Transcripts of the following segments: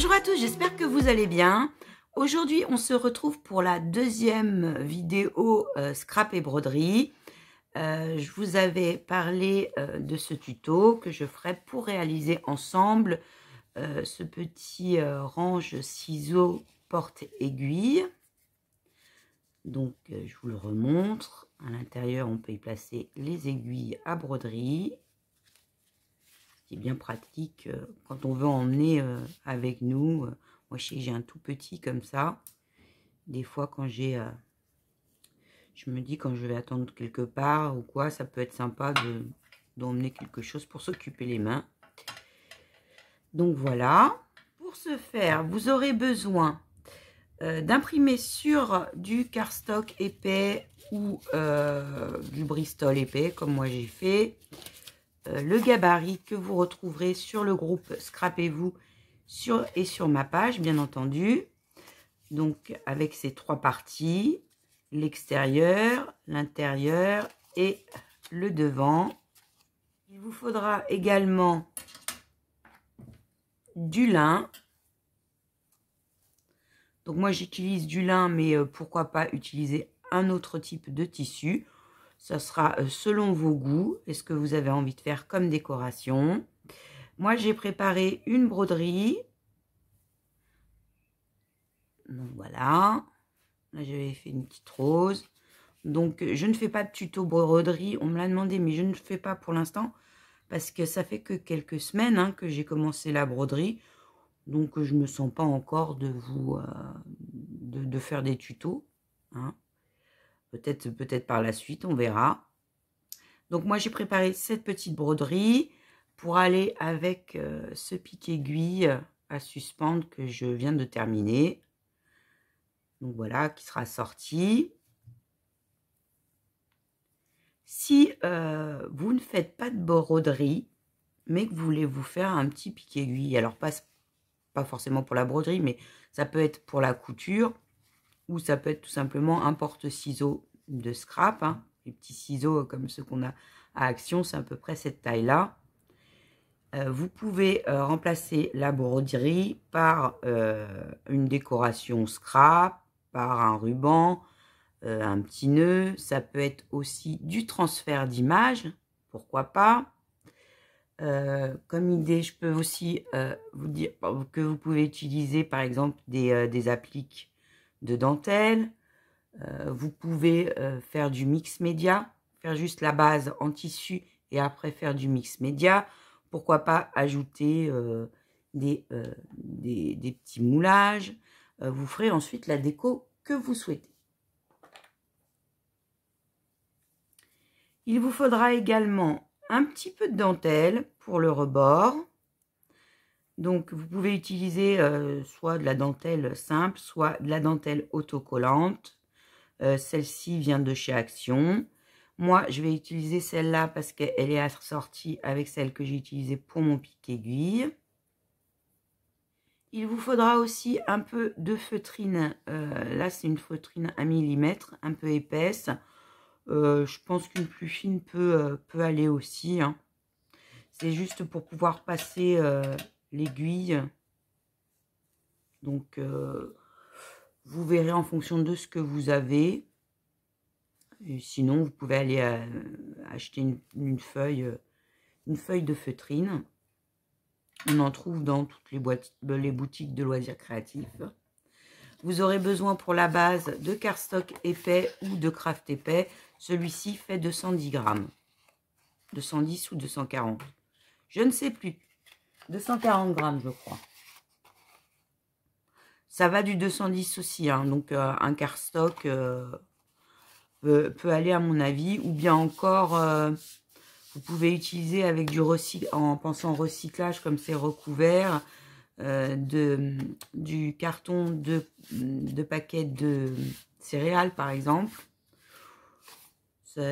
Bonjour à tous, j'espère que vous allez bien. Aujourd'hui, on se retrouve pour la deuxième vidéo scrap et broderie. Je vous avais parlé de ce tuto que je ferai pour réaliser ensemble ce petit range ciseaux porte-aiguille. Donc, je vous le remontre. À l'intérieur, on peut y placer les aiguilles à broderie. C'est bien pratique quand on veut emmener avec nous. Moi, j'ai un tout petit comme ça. Des fois, quand je me dis quand je vais attendre quelque part ou quoi, ça peut être sympa d'emmener quelque chose pour s'occuper les mains. Donc voilà. Pour ce faire, vous aurez besoin d'imprimer sur du cardstock épais ou du Bristol épais, comme moi j'ai fait. Le gabarit que vous retrouverez sur le groupe Scrapez-vous sur ma page, bien entendu. Donc, avec ces trois parties, l'extérieur, l'intérieur et le devant. Il vous faudra également du lin. Donc, moi, j'utilise du lin, mais pourquoi pas utiliser un autre type de tissu. Ça sera selon vos goûts et ce que vous avez envie de faire comme décoration. Moi, j'ai préparé une broderie. Donc, voilà. Là, j'avais fait une petite rose. Donc, je ne fais pas de tuto broderie. On me l'a demandé, mais je ne le fais pas pour l'instant. Parce que ça fait que quelques semaines que j'ai commencé la broderie. Donc, je ne me sens pas encore de faire des tutos. Hein. Peut-être par la suite, on verra. Donc, moi, j'ai préparé cette petite broderie pour aller avec ce pic-aiguille à suspendre que je viens de terminer. Donc, voilà, qui sera sorti. Si vous ne faites pas de broderie, mais que vous voulez vous faire un petit pic-aiguille, alors pas forcément pour la broderie, mais ça peut être pour la couture, ou ça peut être tout simplement un porte-ciseaux de scrap, hein. Les petits ciseaux comme ceux qu'on a à Action, c'est à peu près cette taille-là. Vous pouvez remplacer la broderie par une décoration scrap, par un ruban, un petit nœud. Ça peut être aussi du transfert d'image, pourquoi pas. Comme idée, je peux aussi vous dire que vous pouvez utiliser par exemple des appliques de dentelle. Vous pouvez faire du mix média, faire juste la base en tissu et après faire du mix média. Pourquoi pas ajouter des petits moulages. Vous ferez ensuite la déco que vous souhaitez. Il vous faudra également un petit peu de dentelle pour le rebord. Donc, vous pouvez utiliser soit de la dentelle simple, soit de la dentelle autocollante. Celle-ci vient de chez Action. Moi, je vais utiliser celle-là parce qu'elle est assortie avec celle que j'ai utilisée pour mon pic-aiguille. Il vous faudra aussi un peu de feutrine. Là, c'est une feutrine 1 mm, un peu épaisse. Je pense qu'une plus fine peut aller aussi. Hein. C'est juste pour pouvoir passer l'aiguille. Donc, vous verrez en fonction de ce que vous avez. Et sinon, vous pouvez aller acheter une feuille de feutrine. On en trouve dans toutes les boutiques de loisirs créatifs. Vous aurez besoin pour la base de cardstock épais ou de craft épais. Celui-ci fait 210 grammes. 210 ou 240. Je ne sais plus. 240 grammes, je crois. Ça va du 210 aussi. Hein, donc, un cardstock peut aller à mon avis. Ou bien encore, vous pouvez utiliser avec en pensant recyclage, comme c'est recouvert, du carton de paquets de céréales, par exemple.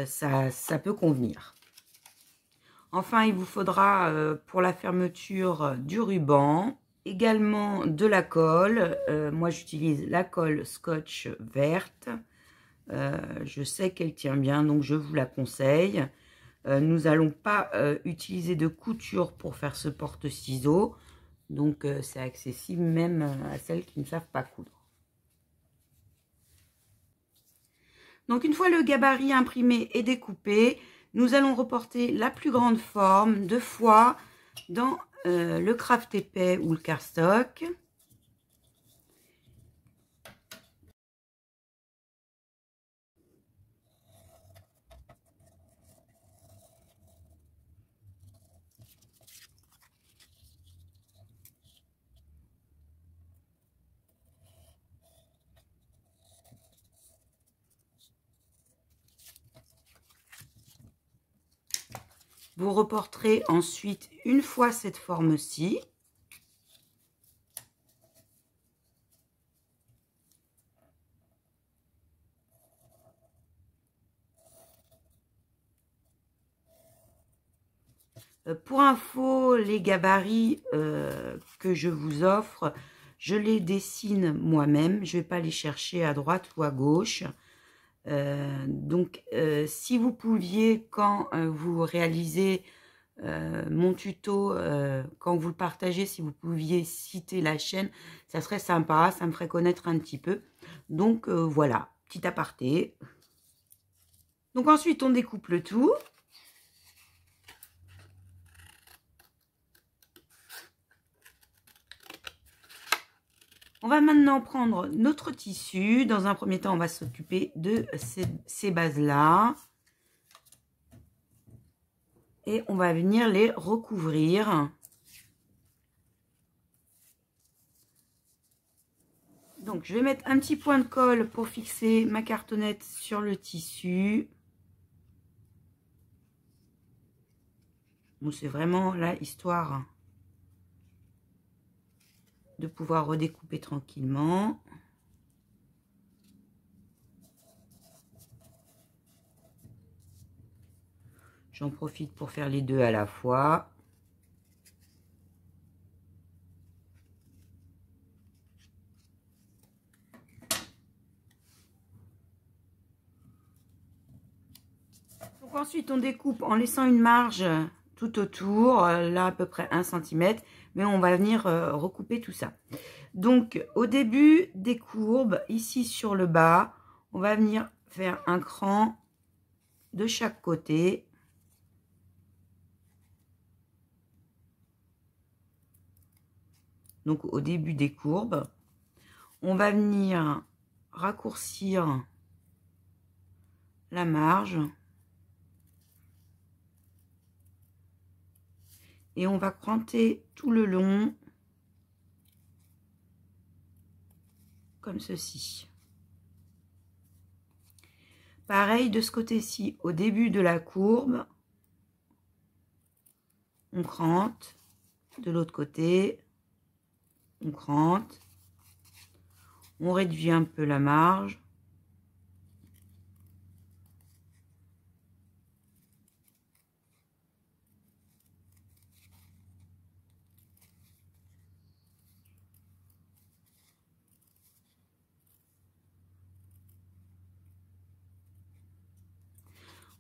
Ça peut convenir. Enfin, il vous faudra pour la fermeture du ruban, également de la colle. Moi, j'utilise la colle Scotch verte. Je sais qu'elle tient bien, donc je vous la conseille. Nous n'allons pas utiliser de couture pour faire ce porte-ciseaux. Donc, c'est accessible même à celles qui ne savent pas coudre. Donc, une fois le gabarit imprimé et découpé, nous allons reporter la plus grande forme 2 fois dans le craft épais ou le cardstock. Vous reporterez ensuite une fois cette forme-ci. Pour info, les gabarits que je vous offre, je les dessine moi-même. Je ne vais pas les chercher à droite ou à gauche. Donc, si vous pouviez, quand vous réalisez mon tuto, quand vous le partagez, si vous pouviez citer la chaîne, ça serait sympa, ça me ferait connaître un petit peu. Donc, voilà, petit aparté. Donc, ensuite, on découpe le tout. On va maintenant prendre notre tissu. Dans un premier temps, on va s'occuper de ces bases-là. Et on va venir les recouvrir. Donc, je vais mettre un petit point de colle pour fixer ma cartonnette sur le tissu. Bon, c'est vraiment là, histoire de pouvoir redécouper tranquillement. J'en profite pour faire les deux à la fois. Donc ensuite, on découpe en laissant une marge tout autour, là à peu près 1 cm, mais on va venir recouper tout ça. Donc, au début des courbes, ici sur le bas, on va venir faire un cran de chaque côté. Donc, au début des courbes, on va venir raccourcir la marge. Et on va cranter tout le long, comme ceci. Pareil de ce côté-ci, au début de la courbe, on crante, de l'autre côté, on crante, on réduit un peu la marge.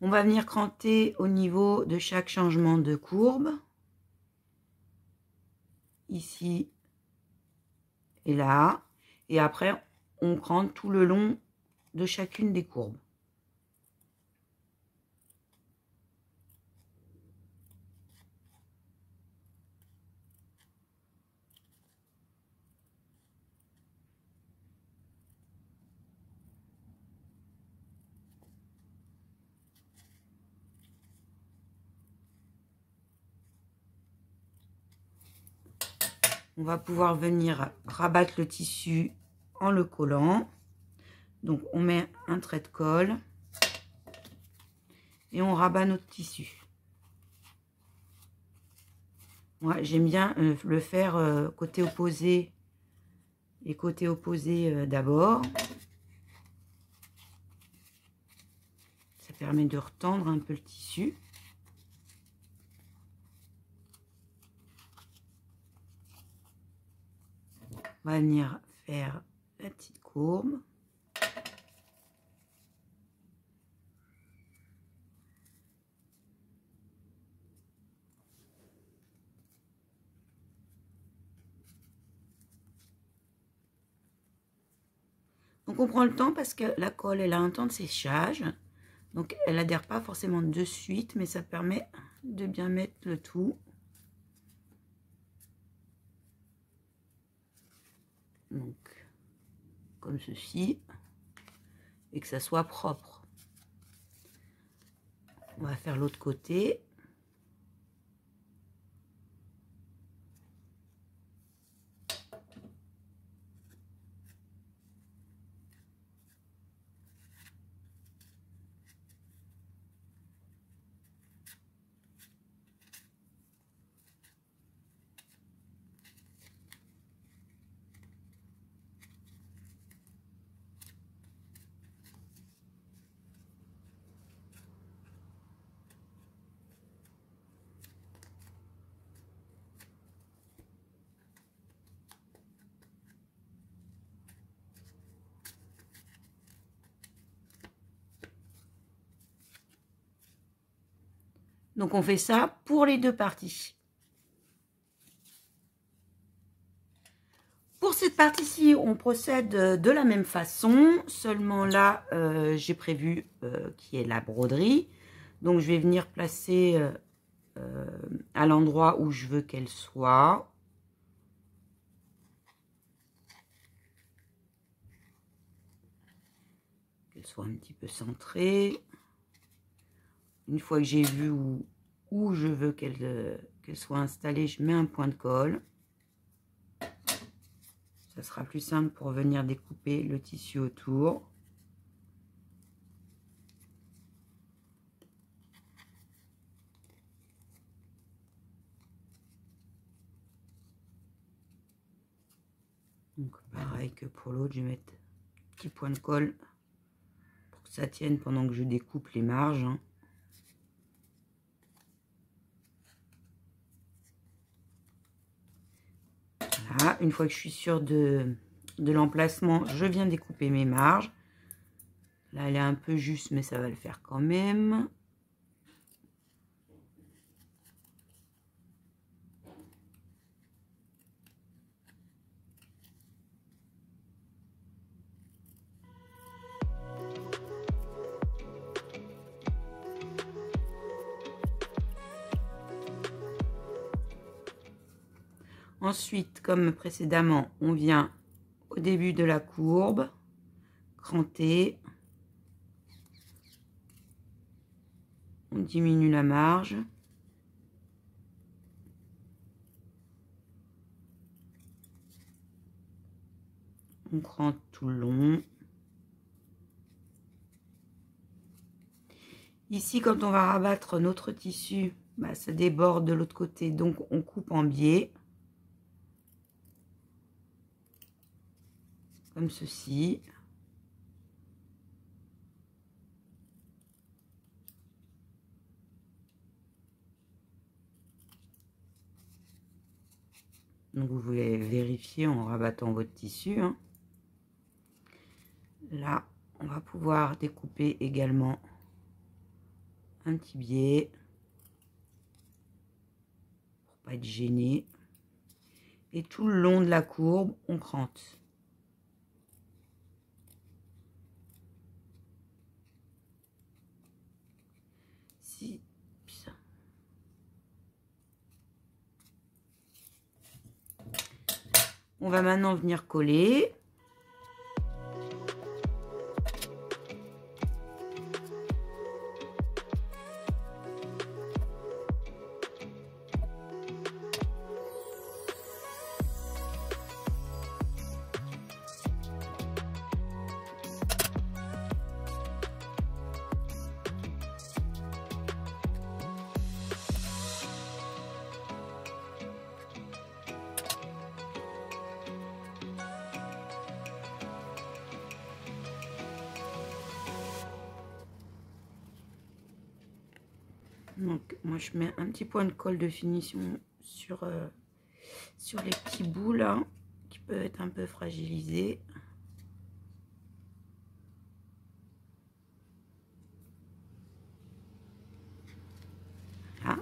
On va venir cranter au niveau de chaque changement de courbe. Ici et là. Et après, on crante tout le long de chacune des courbes. On va pouvoir venir rabattre le tissu en le collant. Donc, on met un trait de colle et on rabat notre tissu. Moi, j'aime bien le faire côté opposé et côté opposé d'abord. Ça permet de retendre un peu le tissu. On va venir faire la petite courbe. Donc on prend le temps parce que la colle, elle a un temps de séchage. Donc elle adhère pas forcément de suite, mais ça permet de bien mettre le tout. Donc comme ceci. Et que ça soit propre. On va faire l'autre côté. Donc on fait ça pour les deux parties. Pour cette partie-ci, on procède de la même façon, seulement là, j'ai prévu qu'il y ait la broderie. Donc je vais venir placer à l'endroit où je veux qu'elle soit. Qu'elle soit un petit peu centrée. Une fois que j'ai vu où je veux qu'elle soit installée, je mets un point de colle. Ça sera plus simple pour venir découper le tissu autour. Donc pareil que pour l'autre, je vais mettre un petit point de colle pour que ça tienne pendant que je découpe les marges. Voilà, une fois que je suis sûre de l'emplacement, je viens découper mes marges. Là, elle est un peu juste, mais ça va le faire quand même. Ensuite, comme précédemment, on vient au début de la courbe, cranter. On diminue la marge. On crante tout le long. Ici, quand on va rabattre notre tissu, bah, ça déborde de l'autre côté, donc on coupe en biais. Comme ceci. Donc vous voulez vérifier en rabattant votre tissu. Hein. Là, on va pouvoir découper également un petit biais pour pas être gêné. Et tout le long de la courbe, on crante. On va maintenant venir coller. Donc moi je mets un petit point de colle de finition sur les petits bouts là qui peuvent être un peu fragilisés. Là.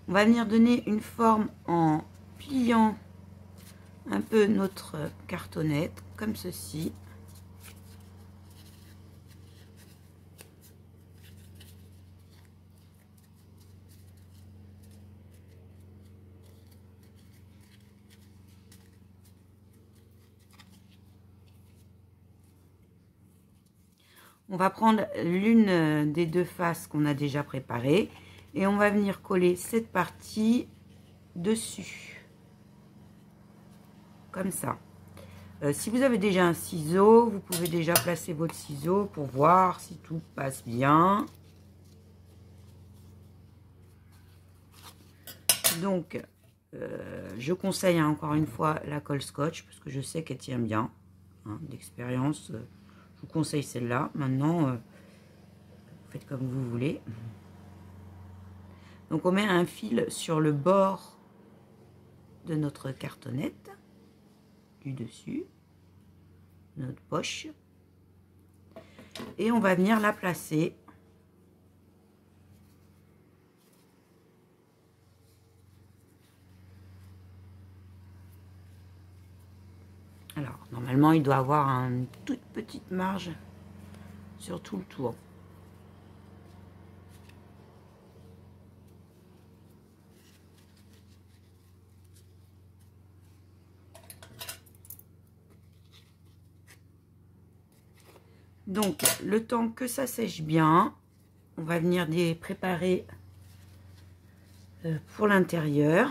On va venir donner une forme en pliant un peu notre cartonnette, comme ceci. On va prendre l'une des deux faces qu'on a déjà préparées et on va venir coller cette partie dessus. Comme ça. Si vous avez déjà un ciseau, vous pouvez déjà placer votre ciseau pour voir si tout passe bien. Donc, je conseille encore une fois la colle scotch parce que je sais qu'elle tient bien. Hein, d'expérience, je vous conseille celle-là. Maintenant, vous faites comme vous voulez. Donc, on met un fil sur le bord de notre cartonnette, du dessus, notre poche. Et on va venir la placer alors, normalement, il doit avoir une toute petite marge sur tout le tour. Donc, le temps que ça sèche bien, on va venir les préparer pour l'intérieur.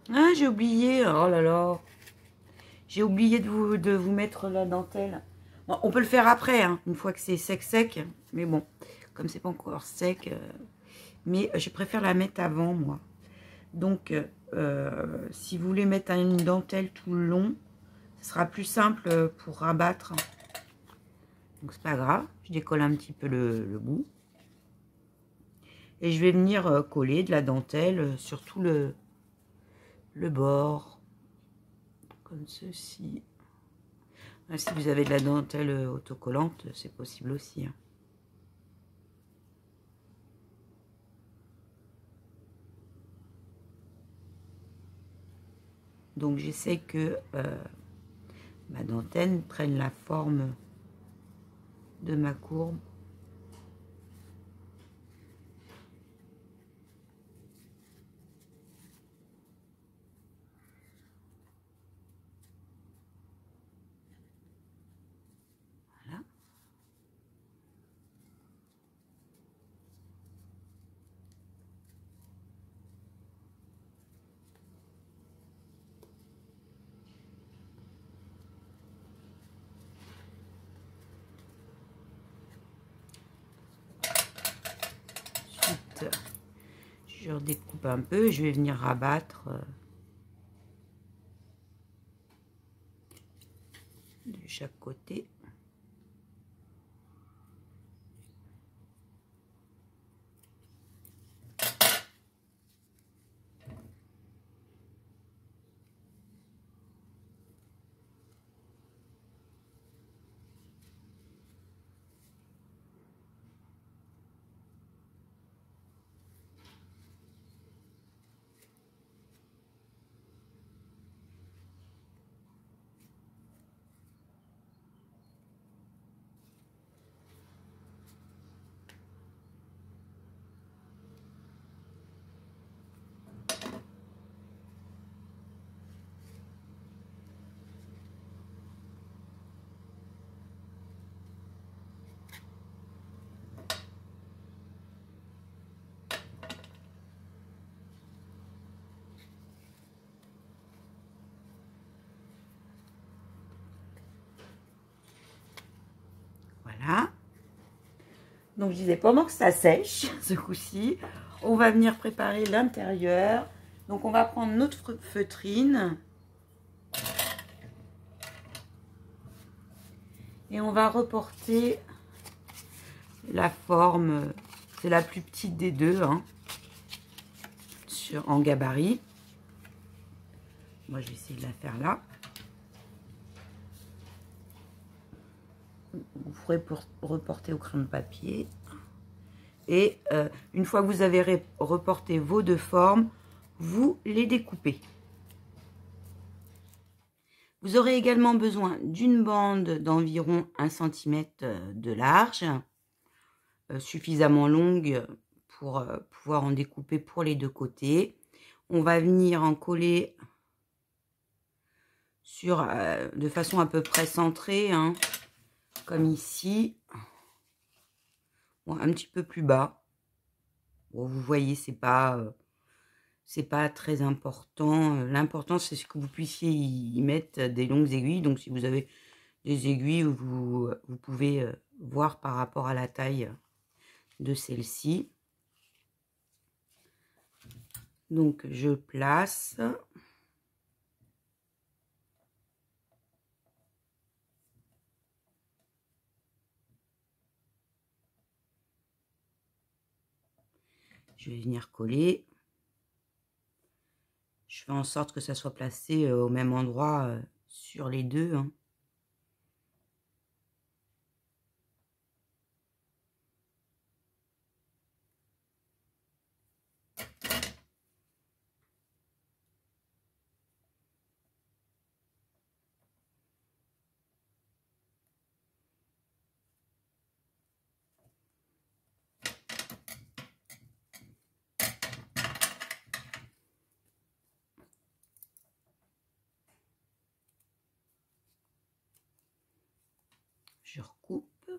Ah, j'ai oublié, oh là là, j'ai oublié de vous mettre la dentelle. Bon, on peut le faire après, hein, une fois que c'est sec, mais bon, comme c'est pas encore sec, mais je préfère la mettre avant, moi. Donc, si vous voulez mettre une dentelle tout le long, ce sera plus simple pour rabattre. Donc, c'est pas grave, je décolle un petit peu le bout. Et je vais venir coller de la dentelle sur tout le bord, comme ceci. Si vous avez de la dentelle autocollante, c'est possible aussi. Hein. Donc j'essaie que ma dentelle prenne la forme de ma courbe. Voilà. Ensuite, je redécoupe un peu, je vais venir rabattre de chaque côté. Voilà. Donc je disais, pendant que ça sèche, ce coup-ci, on va venir préparer l'intérieur. Donc on va prendre notre feutrine. Et on va reporter la forme, c'est la plus petite des deux, hein, en gabarit. Moi je vais essayer de la faire là. Vous ferez pour reporter au crayon de papier. Et une fois que vous avez reporté vos deux formes, vous les découpez. Vous aurez également besoin d'une bande d'environ 1 cm de large, suffisamment longue pour pouvoir en découper pour les deux côtés. On va venir en coller sur, de façon à peu près centrée, hein, comme ici. Bon, un petit peu plus bas. Bon, vous voyez, c'est pas très important. L'important, c'est ce que vous puissiez y mettre des longues aiguilles. Donc, si vous avez des aiguilles, vous pouvez voir par rapport à la taille de celle-ci. Donc, je place. Je vais venir coller. Je fais en sorte que ça soit placé au même endroit sur les deux, hein. Je recoupe.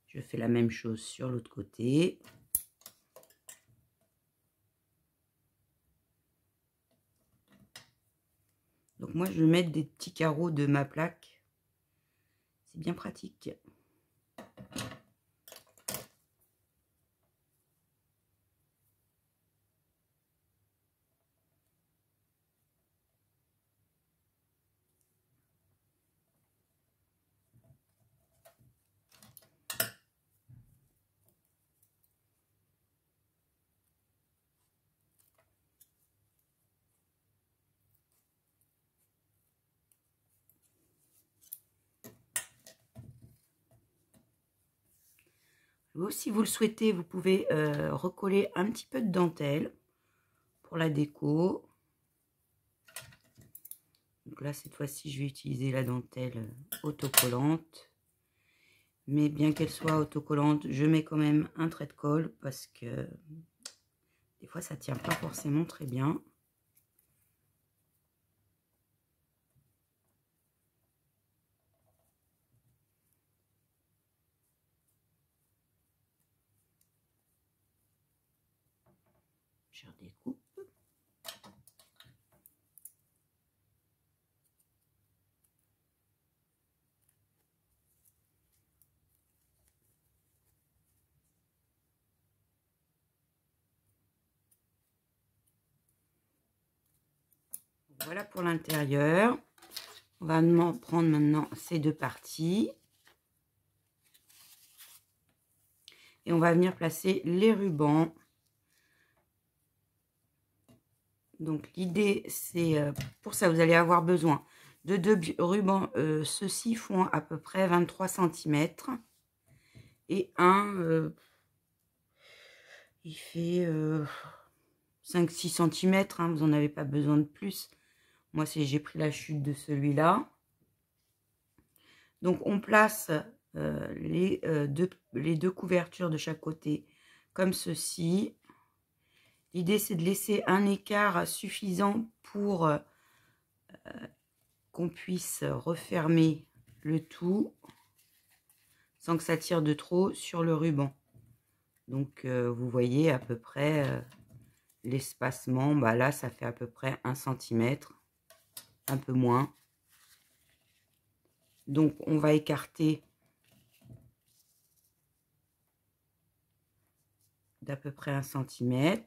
Je fais la même chose sur l'autre côté. Donc moi, je vais mettre des petits carreaux de ma plaque. C'est bien pratique. Vous, si vous le souhaitez, vous pouvez recoller un petit peu de dentelle pour la déco. Donc là, cette fois-ci, je vais utiliser la dentelle autocollante. Mais bien qu'elle soit autocollante, je mets quand même un trait de colle parce que des fois, ça ne tient pas forcément très bien. Je redécoupe. Voilà pour l'intérieur. On va prendre maintenant ces deux parties. Et on va venir placer les rubans. Donc l'idée, c'est pour ça, vous allez avoir besoin de deux rubans. Ceux-ci font à peu près 23 cm. Et un, il fait 5-6 cm. Hein, vous n'en avez pas besoin de plus. Moi, j'ai pris la chute de celui-là. Donc on place les deux couvertures de chaque côté comme ceci. L'idée, c'est de laisser un écart suffisant pour qu'on puisse refermer le tout sans que ça tire de trop sur le ruban. Donc, vous voyez à peu près l'espacement. Bah là, ça fait à peu près 1 cm, un peu moins. Donc, on va écarter d'à peu près 1 cm.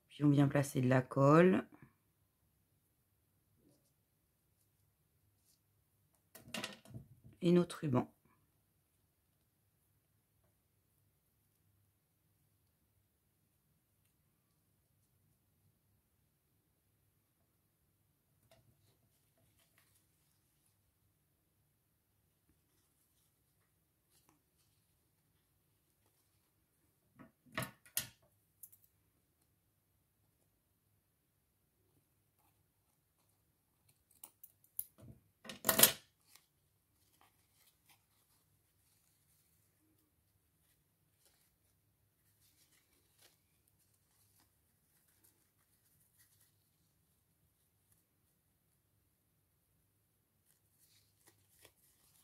Puis, on vient placer de la colle. Et notre ruban.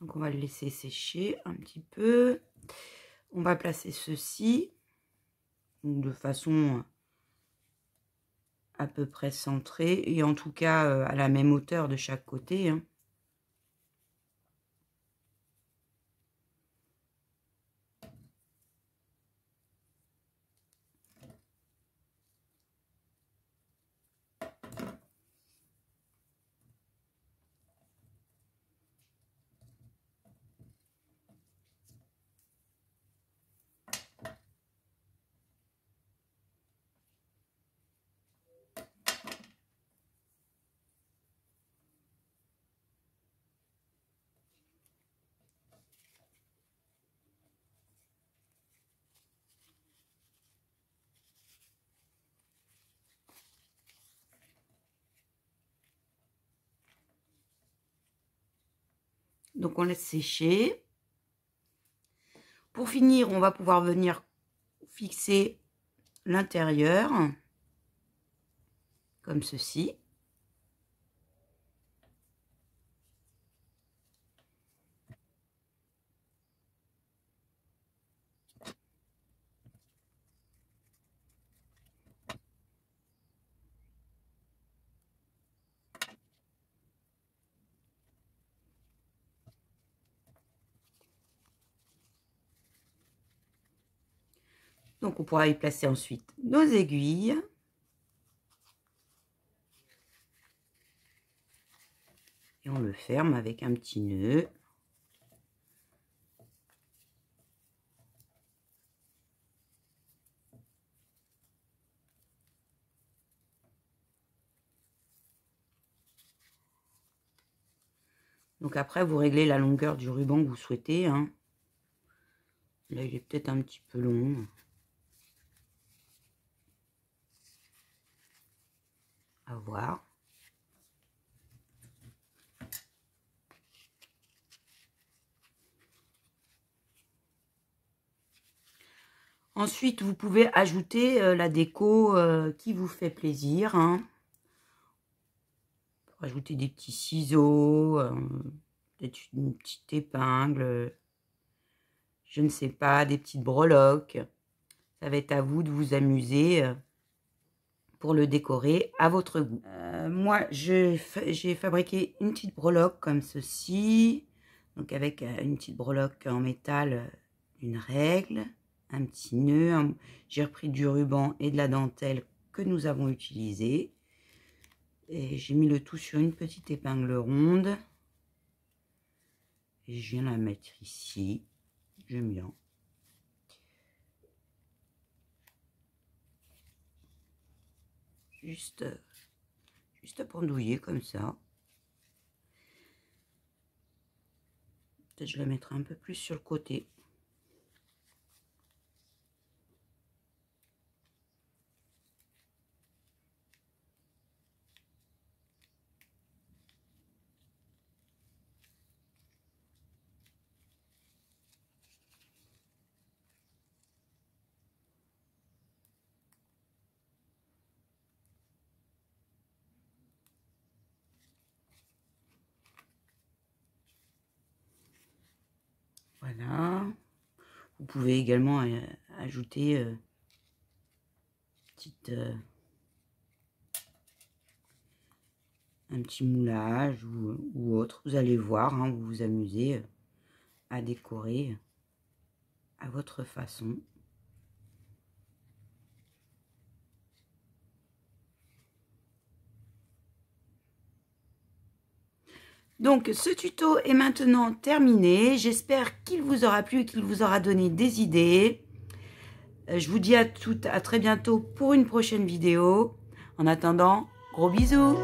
Donc on va le laisser sécher un petit peu. On va placer ceci de façon à peu près centrée et en tout cas à la même hauteur de chaque côté, hein. Donc on laisse sécher. Pour finir, on va pouvoir venir fixer l'intérieur comme ceci. Donc on pourra y placer ensuite nos aiguilles. Et on le ferme avec un petit nœud. Donc après, vous réglez la longueur du ruban que vous souhaitez, hein. Là, il est peut-être un petit peu long. À voir. Ensuite, vous pouvez ajouter la déco qui vous fait plaisir, hein. Pour ajouter des petits ciseaux, peut-être une petite épingle, je ne sais pas, des petites breloques. Ça va être à vous de vous amuser pour le décorer à votre goût. Moi, j'ai fabriqué une petite breloque comme ceci. Donc avec une petite breloque en métal, une règle, un petit nœud. J'ai repris du ruban et de la dentelle que nous avons utilisé. Et j'ai mis le tout sur une petite épingle ronde. Et je viens la mettre ici. J'aime bien. Juste pendouiller comme ça. Peut-être je la mettrai un peu plus sur le côté. Voilà. Vous pouvez également ajouter un petit moulage ou autre. Vous allez voir, hein, vous vous amusez à décorer à votre façon. Donc, ce tuto est maintenant terminé. J'espère qu'il vous aura plu et qu'il vous aura donné des idées. Je vous dis à très bientôt pour une prochaine vidéo. En attendant, gros bisous!